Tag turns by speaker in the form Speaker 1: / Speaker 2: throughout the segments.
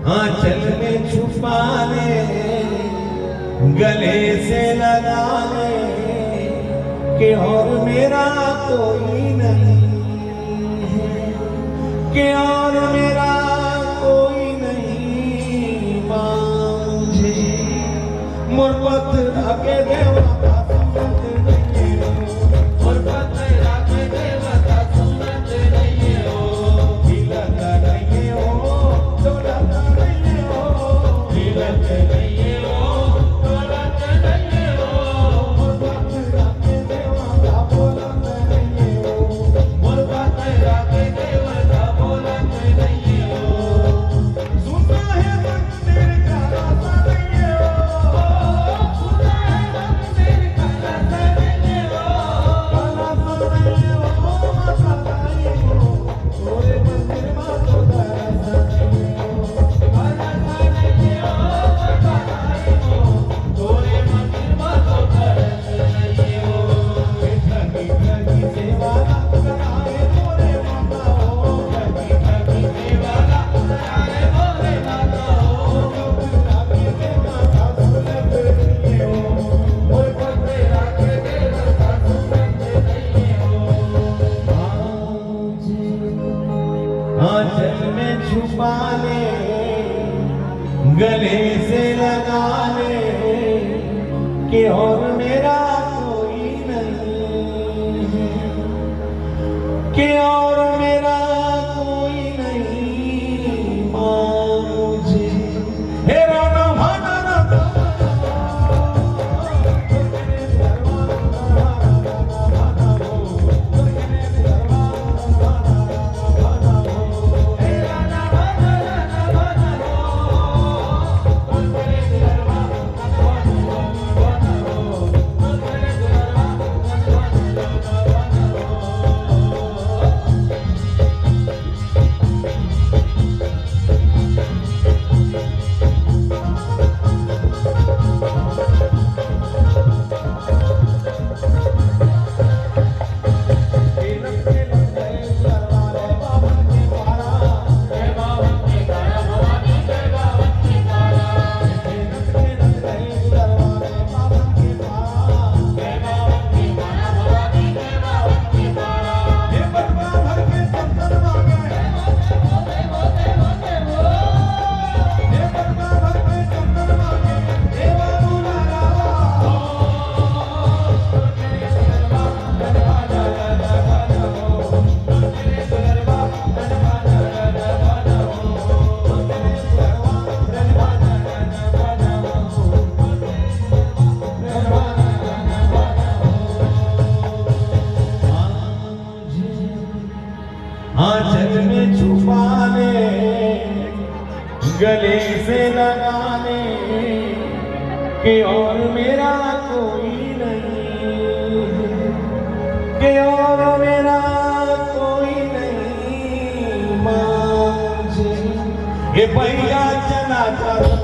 Speaker 1: आंचल में छुपा ले, गले से लगा ले कि और मेरा कोई नहीं है, कि और मेरा कोई नहीं मांझे। मुरबत आके देवा आंचल में छुपा ले, गले से लगा ले कि और मेरा कोई नहीं है, कि और मेरा कोई नहीं मुझे। हे राना भाना आंचल में छुपा ले, गले से लगा ले कि और मेरा कोई नहीं है, कि और मेरा कोई नहीं मांझे। ये भैया चला चला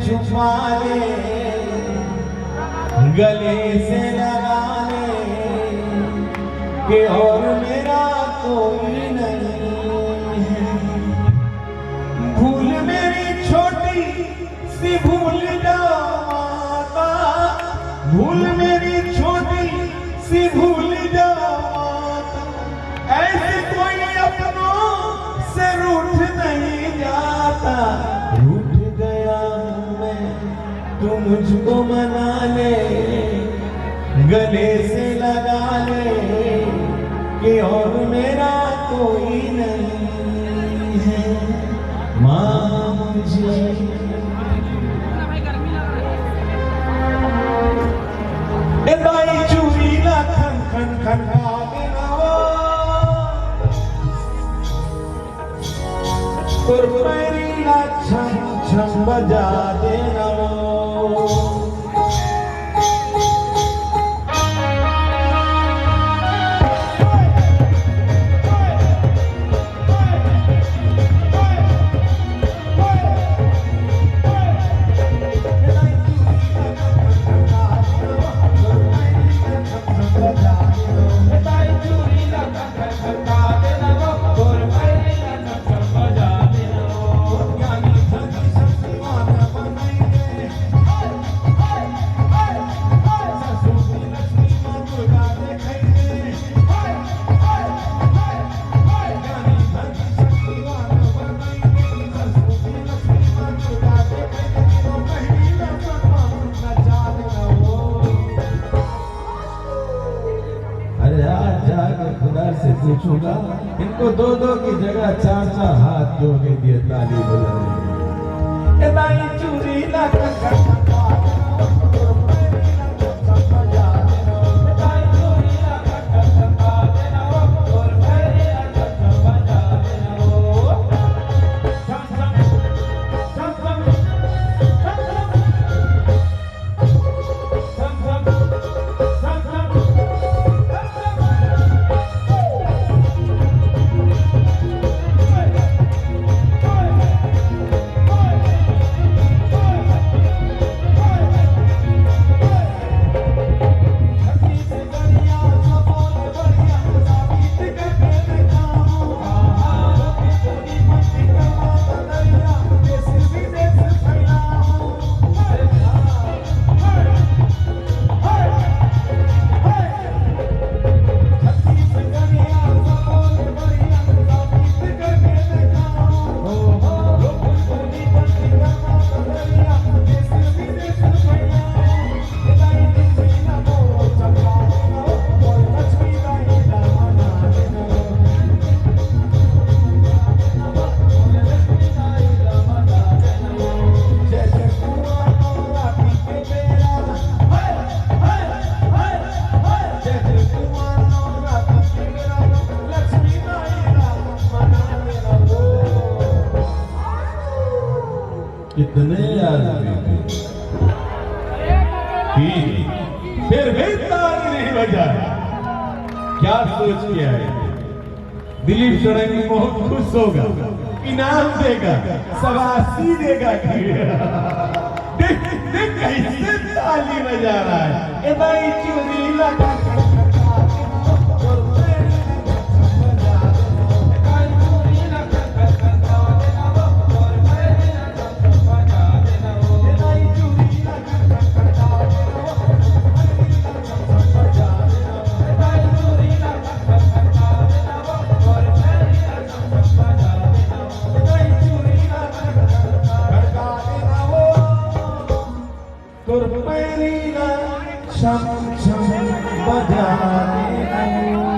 Speaker 1: छुपा ले, गले से लगा ले कि और मेरा कोई नहीं है। भूल मेरी छोटी सी भूल जाता, भूल मेरी छोटी सी भूल जाता, ऐसे कोई अपनों से रूठ नहीं जाता। रूठ गया मैं तू मुझको मना ले, गले से लगा ले कि और मेरा कोई नहीं है। माँ मुझे दाई चूड़ी ला खन खन खन खा देना वो, तुर पैरी ला छम छम बजा देना वो। से पूछूंगा, इनको दो दो की जगह चार चार हाथ जोड़ने दिए ताली बजाने। दाई चूड़ी ला कितने आदमी फिर भी ताली नहीं बजाया। क्या सोच के आए? दिलीप षडंगी बहुत खुश होगा, इनाम देगा, शाबाशी देगा। देख देख कैसे ताली बजा रहा है। ए भाई चोरी लगा छम छम बजा देना।